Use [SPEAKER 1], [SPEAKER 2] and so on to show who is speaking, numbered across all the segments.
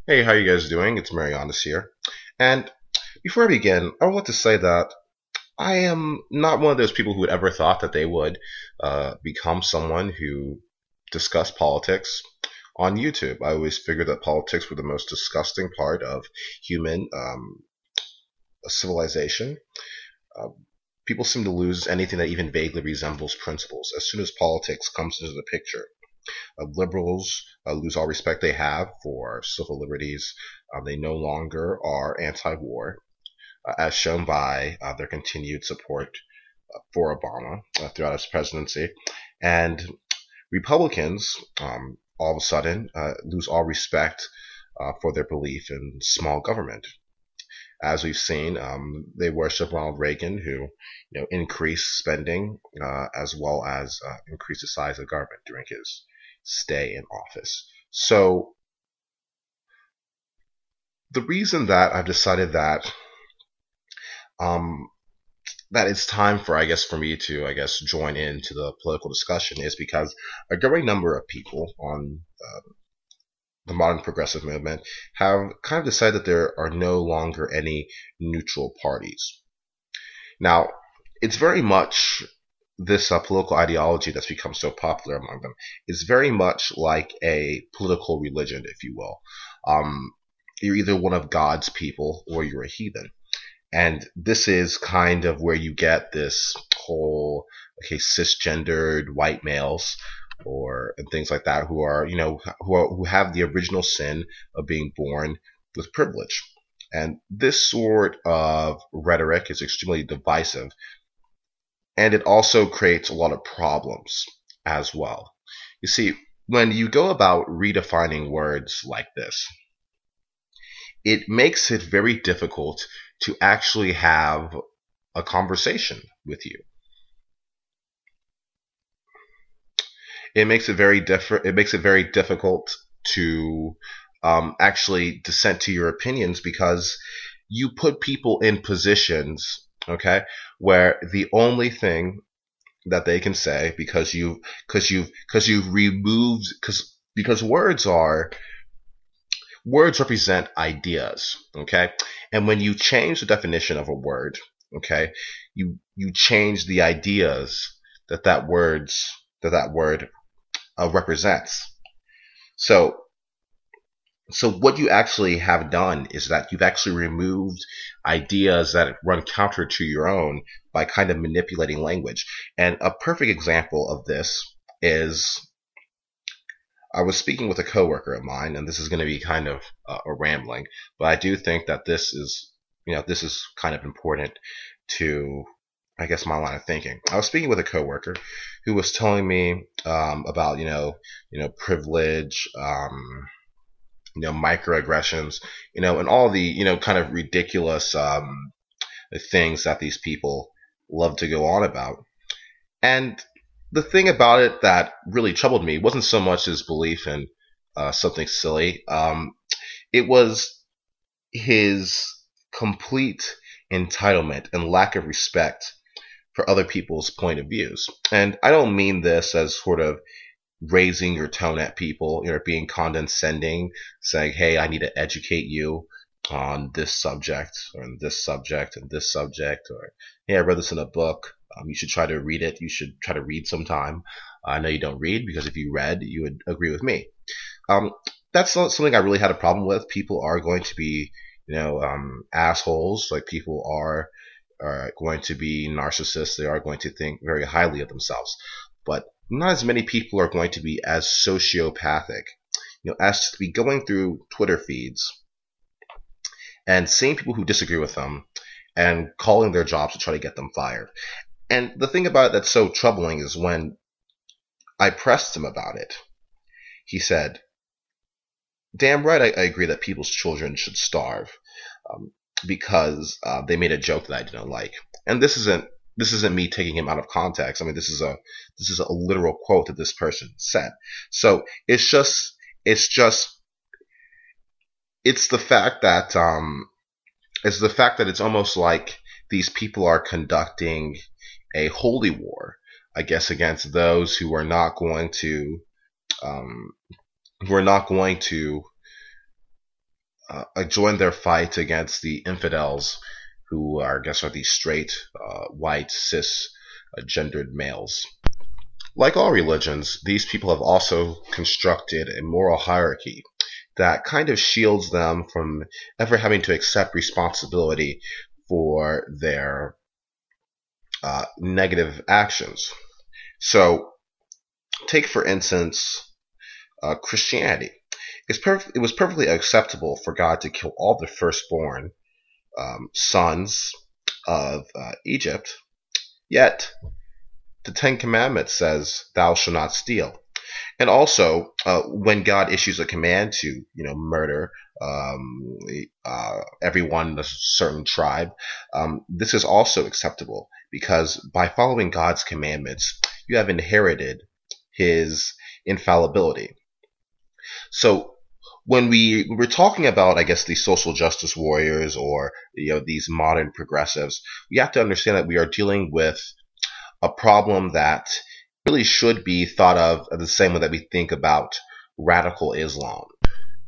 [SPEAKER 1] Hey, how you guys doing? It's Marianas here. And before I begin, I want to say that I am not one of those people who would ever thought that they would become someone who discussed politics on YouTube. I always figured that politics were the most disgusting part of human civilization. Uh, People seem to lose anything that even vaguely resembles principles as soon as politics comes into the picture. Liberals lose all respect they have for civil liberties. They no longer are anti-war, as shown by their continued support for Obama throughout his presidency. And Republicans, all of a sudden, lose all respect for their belief in small government. As we've seen, they worship Ronald Reagan, who increased spending as well as increased the size of government during his stay in office. So the reason that I've decided um, that it's time for, for me to, join into the political discussion is because a growing number of people on the modern progressive movement have kind of decided that there are no longer any neutral parties. Now, it's very much this political ideology that's become so popular among them is very much like a political religion, if you will. You're either one of God's people or you're a heathen. And this is kind of where you get this whole, cisgendered white males and things like that who have the original sin of being born with privilege. And this sort of rhetoric is extremely divisive, and it also creates a lot of problems as well. You see, when you go about redefining words like this, it makes it very difficult to actually have a conversation with you. It makes it very difficult to actually dissent to your opinions because you put people in positions, okay, where the only thing that they can say because words represent ideas, okay? And when you change the definition of a word, okay, you change the ideas that word represents. So what you actually have done is that you've actually removed ideas that run counter to your own by kind of manipulating language. And a perfect example of this is I was speaking with a coworker of mine, and this is going to be kind of a rambling, but I do think that this is kind of important to, my line of thinking. I was speaking with a coworker who was telling me about privilege, microaggressions, and all the kind of ridiculous things that these people love to go on about. And the thing about it that really troubled me wasn't so much his belief in something silly. It was his complete entitlement and lack of respect for other people's point of views. And I don't mean this as sort of raising your tone at people, being condescending, saying, hey, I need to educate you on this subject or on this subject and this subject, or hey, I read this in a book. You should try to read it. You should try to read sometime. I know you don't read because if you read, you would agree with me. That's not something I really had a problem with. People are going to be, assholes. Like people are going to be narcissists. They are going to think very highly of themselves. But not as many people are going to be as sociopathic, as to be going through Twitter feeds and seeing people who disagree with them and calling their jobs to try to get them fired. And the thing about it that's so troubling is when I pressed him about it, he said, damn right, I agree that people's children should starve because they made a joke that I didn't like. And this isn't me taking him out of context. I mean, this is a literal quote that this person said. So it's the fact that it's almost like these people are conducting a holy war, I guess, against those who are not going to join their fight against the infidels, who are, I guess, are these straight, white, cis, gendered males. Like all religions, these people have also constructed a moral hierarchy that kind of shields them from ever having to accept responsibility for their negative actions. So, take for instance Christianity. It was perfectly acceptable for God to kill all the firstborn sons of Egypt, yet the Ten Commandments says, "Thou shalt not steal." And also, when God issues a command to, murder everyone in a certain tribe, this is also acceptable because by following God's commandments, you have inherited His infallibility. So when we're talking about, I guess, these social justice warriors or these modern progressives, we have to understand that we are dealing with a problem that really should be thought of the same way that we think about radical Islam.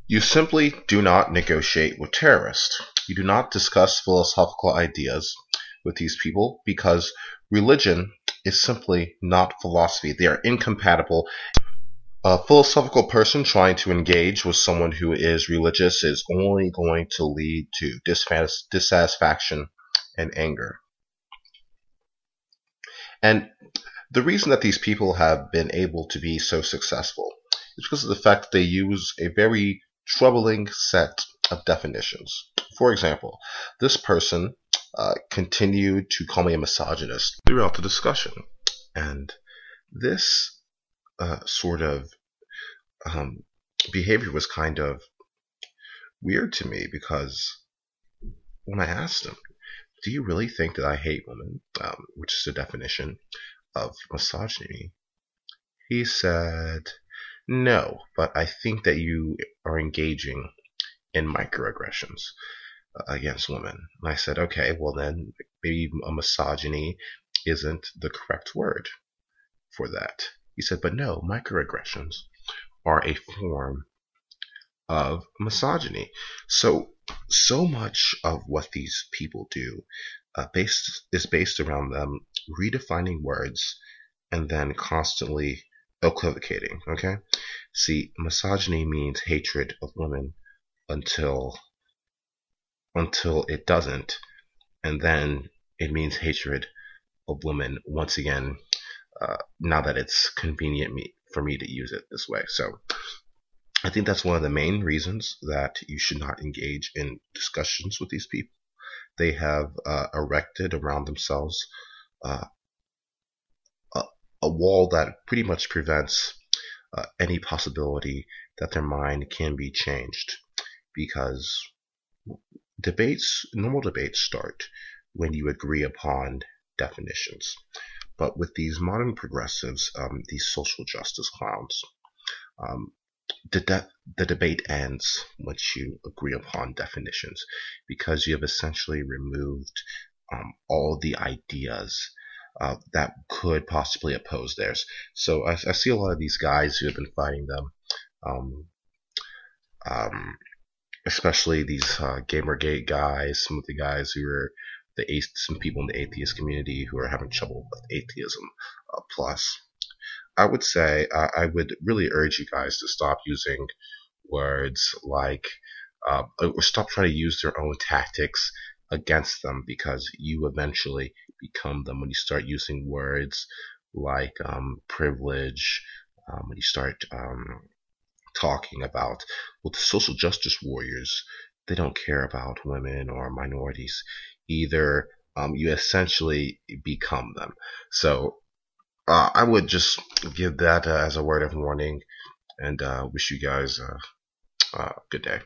[SPEAKER 1] You simply do not negotiate with terrorists. You do not discuss philosophical ideas with these people because religion is simply not philosophy. They are incompatible. A philosophical person trying to engage with someone who is religious is only going to lead to dissatisfaction and anger. And the reason that these people have been able to be so successful is because of the fact that they use a very troubling set of definitions. For example, this person continued to call me a misogynist throughout the discussion. And this sort of behavior was kind of weird to me because when I asked him, "Do you really think that I hate women?" Which is the definition of misogyny, he said, "No, but I think that you are engaging in microaggressions against women." And I said, "Okay, well then maybe a misogyny isn't the correct word for that." He said, "But no, microaggressions are a form of misogyny." So much of what these people do is based around them redefining words and then constantly equivocating. Okay, see, misogyny means hatred of women until it doesn't, and then it means hatred of women once again. Now that it's convenient for me to use it this way, so I think that's one of the main reasons that you should not engage in discussions with these people. They have erected around themselves uh, a wall that pretty much prevents any possibility that their mind can be changed, because normal debates start when you agree upon definitions. But with these modern progressives, these social justice clowns, um, the debate ends once you agree upon definitions, because you have essentially removed all the ideas that could possibly oppose theirs. So I see a lot of these guys who have been fighting them, um, um, especially these Gamergate guys, some of the guys who are some people in the atheist community who are having trouble with atheism. Plus, I would say I would really urge you guys to stop using words like, or stop trying to use their own tactics against them, because you eventually become them when you start using words like privilege, when you start talking about, well, the social justice warriors, they don't care about women or minorities either. You essentially become them. So I would just give that as a word of warning, and wish you guys a good day.